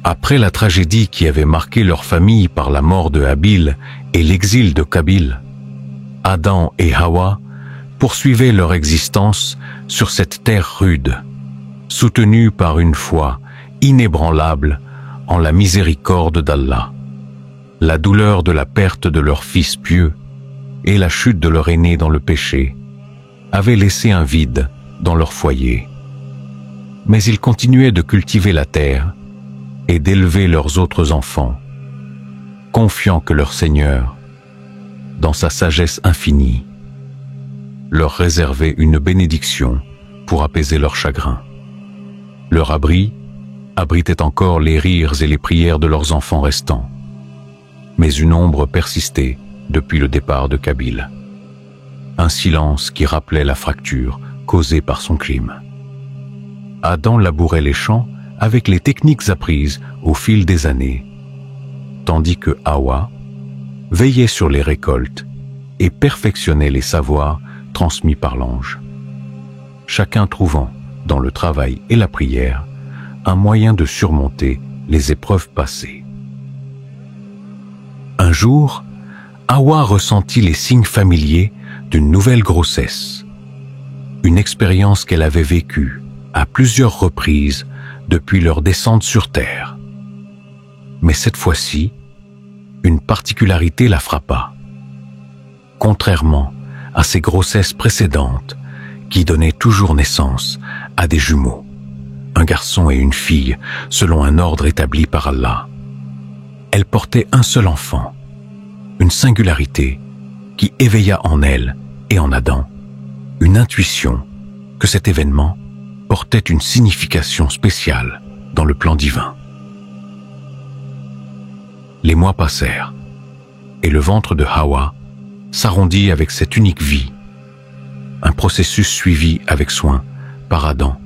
Après la tragédie qui avait marqué leur famille par la mort de Habil et l'exil de Qabil, Adam et Hawa poursuivaient leur existence sur cette terre rude, soutenus par une foi inébranlable en la miséricorde d'Allah. La douleur de la perte de leur fils pieux et la chute de leur aîné dans le péché avaient laissé un vide dans leur foyer. Mais ils continuaient de cultiver la terre et d'élever leurs autres enfants, confiants que leur Seigneur, dans sa sagesse infinie, leur réservait une bénédiction pour apaiser leur chagrin. Leur abri abritait encore les rires et les prières de leurs enfants restants, mais une ombre persistait depuis le départ de Qabil, un silence qui rappelait la fracture causée par son crime. Adam labourait les champs avec les techniques apprises au fil des années, tandis que Hawa veillait sur les récoltes et perfectionnait les savoirs transmis par l'ange, chacun trouvant, dans le travail et la prière, un moyen de surmonter les épreuves passées. Un jour, Hawa ressentit les signes familiers d'une nouvelle grossesse, une expérience qu'elle avait vécue à plusieurs reprises depuis leur descente sur terre. Mais cette fois-ci, une particularité la frappa. Contrairement à ses grossesses précédentes qui donnaient toujours naissance à des jumeaux, un garçon et une fille selon un ordre établi par Allah, elle portait un seul enfant, une singularité qui éveilla en elle et en Adam une intuition que cet événement portait une signification spéciale dans le plan divin. Les mois passèrent, et le ventre de Hawa s'arrondit avec cette unique vie, un processus suivi avec soin par Adam,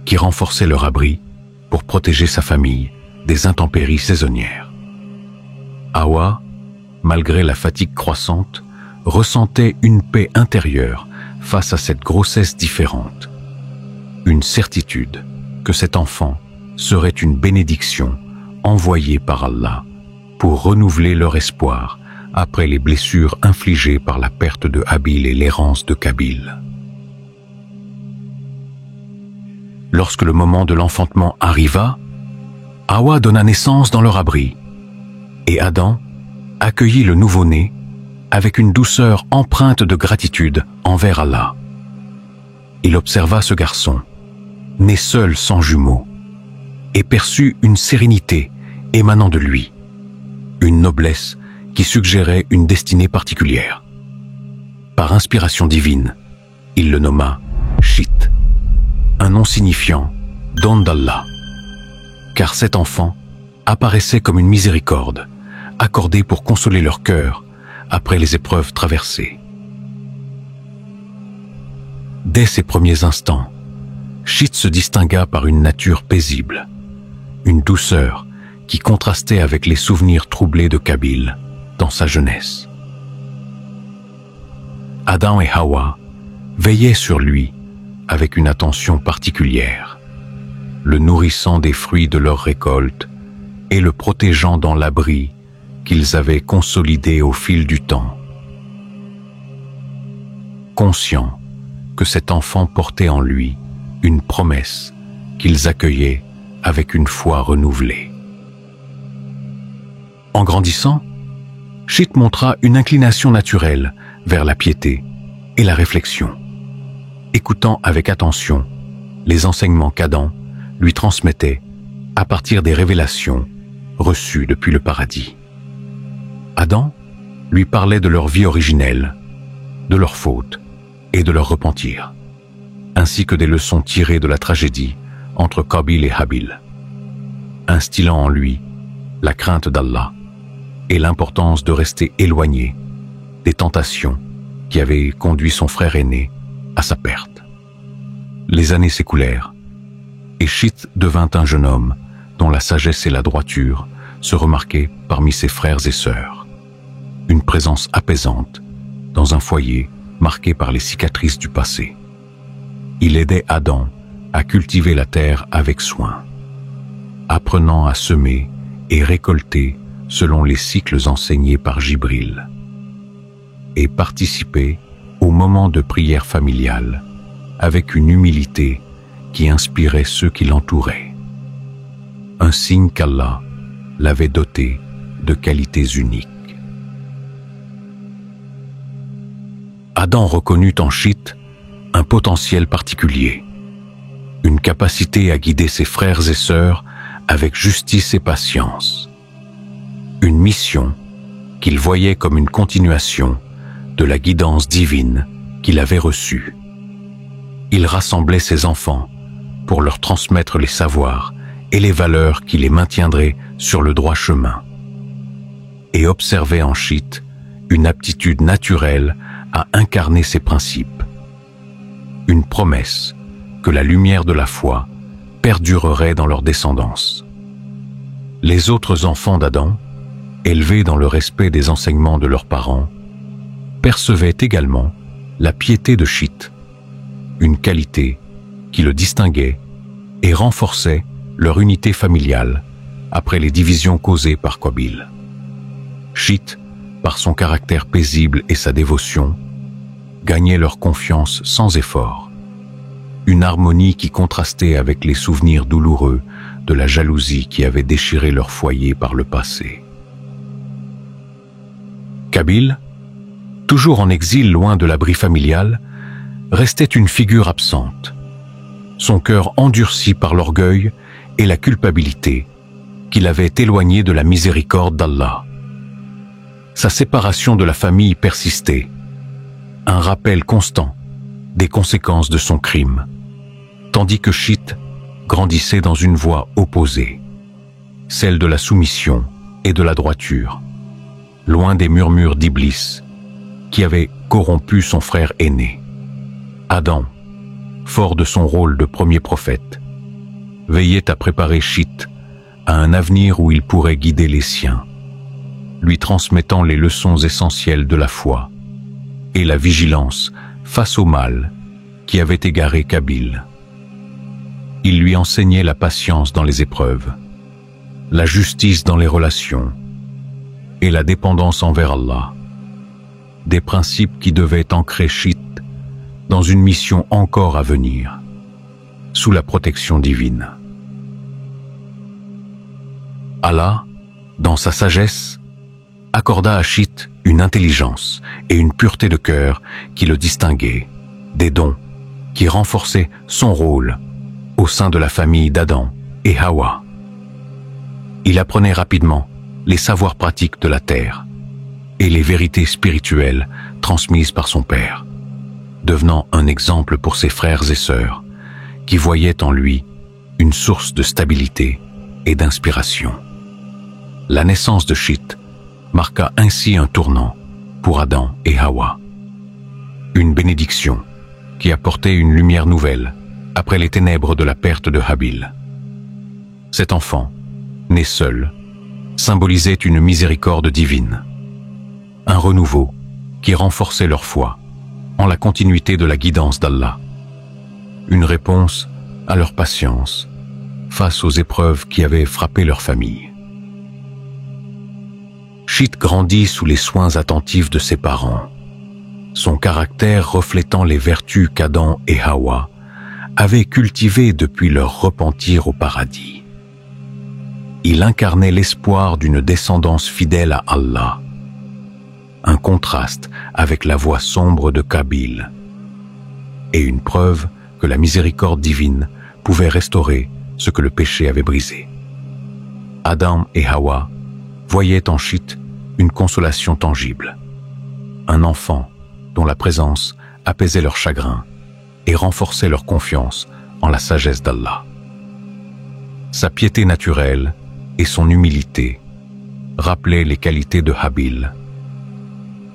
qui renforçait leur abri pour protéger sa famille des intempéries saisonnières. Hawa, malgré la fatigue croissante, ressentait une paix intérieure face à cette grossesse différente, une certitude que cet enfant serait une bénédiction envoyée par Allah pour renouveler leur espoir après les blessures infligées par la perte de Habil et l'errance de Qabil. Lorsque le moment de l'enfantement arriva, Hawa donna naissance dans leur abri, et Adam accueillit le nouveau-né avec une douceur empreinte de gratitude envers Allah. Il observa ce garçon, né seul sans jumeaux, et perçut une sérénité émanant de lui, une noblesse qui suggérait une destinée particulière. Par inspiration divine, il le nomma Shit, un nom signifiant don d'Allah, car cet enfant apparaissait comme une miséricorde, accordée pour consoler leur cœur après les épreuves traversées. Dès ses premiers instants, Shit se distingua par une nature paisible, une douceur qui contrastait avec les souvenirs troublés de Qabil dans sa jeunesse. Adam et Hawa veillaient sur lui avec une attention particulière, le nourrissant des fruits de leur récolte et le protégeant dans l'abri qu'ils avaient consolidé au fil du temps. Conscients que cet enfant portait en lui une promesse qu'ils accueillaient avec une foi renouvelée. En grandissant, Shit montra une inclination naturelle vers la piété et la réflexion, écoutant avec attention les enseignements qu'Adam lui transmettait à partir des révélations reçues depuis le paradis. Adam lui parlait de leur vie originelle, de leurs fautes et de leur repentir, ainsi que des leçons tirées de la tragédie entre Qabil et Habil, instillant en lui la crainte d'Allah et l'importance de rester éloigné des tentations qui avaient conduit son frère aîné à sa perte. Les années s'écoulèrent, et Shit devint un jeune homme dont la sagesse et la droiture se remarquaient parmi ses frères et sœurs. Une présence apaisante dans un foyer marqué par les cicatrices du passé. Il aidait Adam à cultiver la terre avec soin. apprenant à semer et récolter selon les cycles enseignés par Jibril, et participer au moment de prière familiale avec une humilité qui inspirait ceux qui l'entouraient. Un signe qu'Allah l'avait doté de qualités uniques. Adam reconnut en Chit un potentiel particulier, une capacité à guider ses frères et sœurs avec justice et patience, une mission qu'il voyait comme une continuation de la guidance divine qu'il avait reçue. Il rassemblait ses enfants pour leur transmettre les savoirs et les valeurs qui les maintiendraient sur le droit chemin, et observait en Chit une aptitude naturelle à incarner ces principes, une promesse que la lumière de la foi perdurerait dans leur descendance. Les autres enfants d'Adam, élevés dans le respect des enseignements de leurs parents, percevaient également la piété de Chit, une qualité qui le distinguait et renforçait leur unité familiale après les divisions causées par Qabil. Chit, par son caractère paisible et sa dévotion, gagnait leur confiance sans effort, une harmonie qui contrastait avec les souvenirs douloureux de la jalousie qui avait déchiré leur foyer par le passé. Qabil, toujours en exil loin de l'abri familial, restait une figure absente, son cœur endurci par l'orgueil et la culpabilité qui l'avaient éloigné de la miséricorde d'Allah. Sa séparation de la famille persistait, un rappel constant des conséquences de son crime, tandis que Chit grandissait dans une voie opposée, celle de la soumission et de la droiture, loin des murmures d'Iblis qui avait corrompu son frère aîné. Adam, fort de son rôle de premier prophète, veillait à préparer Chit à un avenir où il pourrait guider les siens, lui transmettant les leçons essentielles de la foi et la vigilance face au mal qui avait égaré Qabil. Il lui enseignait la patience dans les épreuves, la justice dans les relations et la dépendance envers Allah, des principes qui devaient ancrer Chit dans une mission encore à venir, sous la protection divine. Allah, dans sa sagesse, accorda à Chit une intelligence et une pureté de cœur qui le distinguaient, des dons qui renforçaient son rôle au sein de la famille d'Adam et Hawa. Il apprenait rapidement les savoirs pratiques de la terre et les vérités spirituelles transmises par son père, devenant un exemple pour ses frères et sœurs qui voyaient en lui une source de stabilité et d'inspiration. La naissance de Chit marqua ainsi un tournant pour Adam et Hawa, une bénédiction qui apportait une lumière nouvelle après les ténèbres de la perte de Habil. Cet enfant, né seul, symbolisait une miséricorde divine, un renouveau qui renforçait leur foi en la continuité de la guidance d'Allah, une réponse à leur patience face aux épreuves qui avaient frappé leur famille. Chit grandit sous les soins attentifs de ses parents, son caractère reflétant les vertus qu'Adam et Hawa avaient cultivées depuis leur repentir au paradis. Il incarnait l'espoir d'une descendance fidèle à Allah, un contraste avec la voie sombre de Qabil, et une preuve que la miséricorde divine pouvait restaurer ce que le péché avait brisé. Adam et Hawa voyaient en Chit une consolation tangible, un enfant dont la présence apaisait leur chagrin et renforçait leur confiance en la sagesse d'Allah. Sa piété naturelle et son humilité rappelaient les qualités de Habil,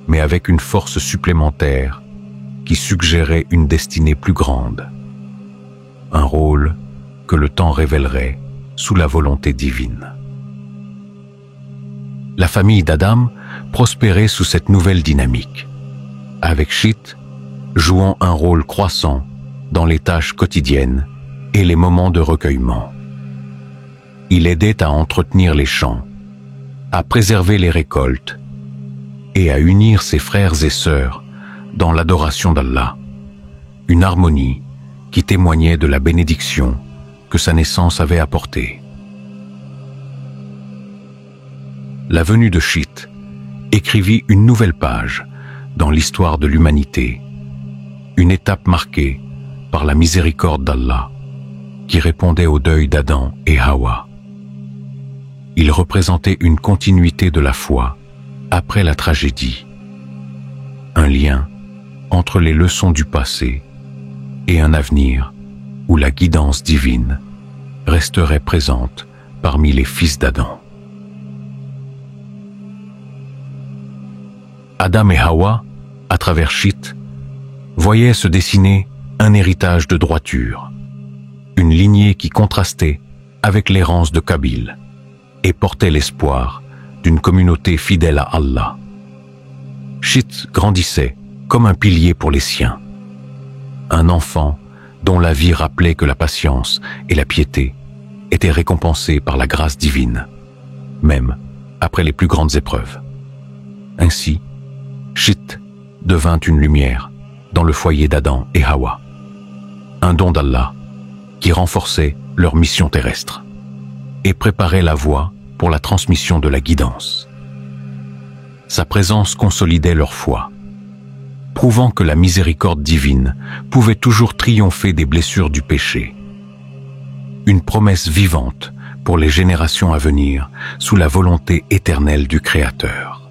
mais avec une force supplémentaire qui suggérait une destinée plus grande, un rôle que le temps révélerait sous la volonté divine. La famille d'Adam prospérait sous cette nouvelle dynamique, avec Chit jouant un rôle croissant dans les tâches quotidiennes et les moments de recueillement. Il aidait à entretenir les champs, à préserver les récoltes et à unir ses frères et sœurs dans l'adoration d'Allah, une harmonie qui témoignait de la bénédiction que sa naissance avait apportée. La venue de Chit écrivit une nouvelle page dans l'histoire de l'humanité, une étape marquée par la miséricorde d'Allah qui répondait au deuil d'Adam et Hawa. Il représentait une continuité de la foi après la tragédie, un lien entre les leçons du passé et un avenir où la guidance divine resterait présente parmi les fils d'Adam. Adam et Hawa, à travers Chit, voyaient se dessiner un héritage de droiture, une lignée qui contrastait avec l'errance de Qabil et portait l'espoir d'une communauté fidèle à Allah. Chit grandissait comme un pilier pour les siens, un enfant dont la vie rappelait que la patience et la piété étaient récompensées par la grâce divine, même après les plus grandes épreuves. Ainsi, Chit devint une lumière dans le foyer d'Adam et Hawa, un don d'Allah qui renforçait leur mission terrestre et préparait la voie pour la transmission de la guidance. Sa présence consolidait leur foi, prouvant que la miséricorde divine pouvait toujours triompher des blessures du péché. Une promesse vivante pour les générations à venir sous la volonté éternelle du Créateur.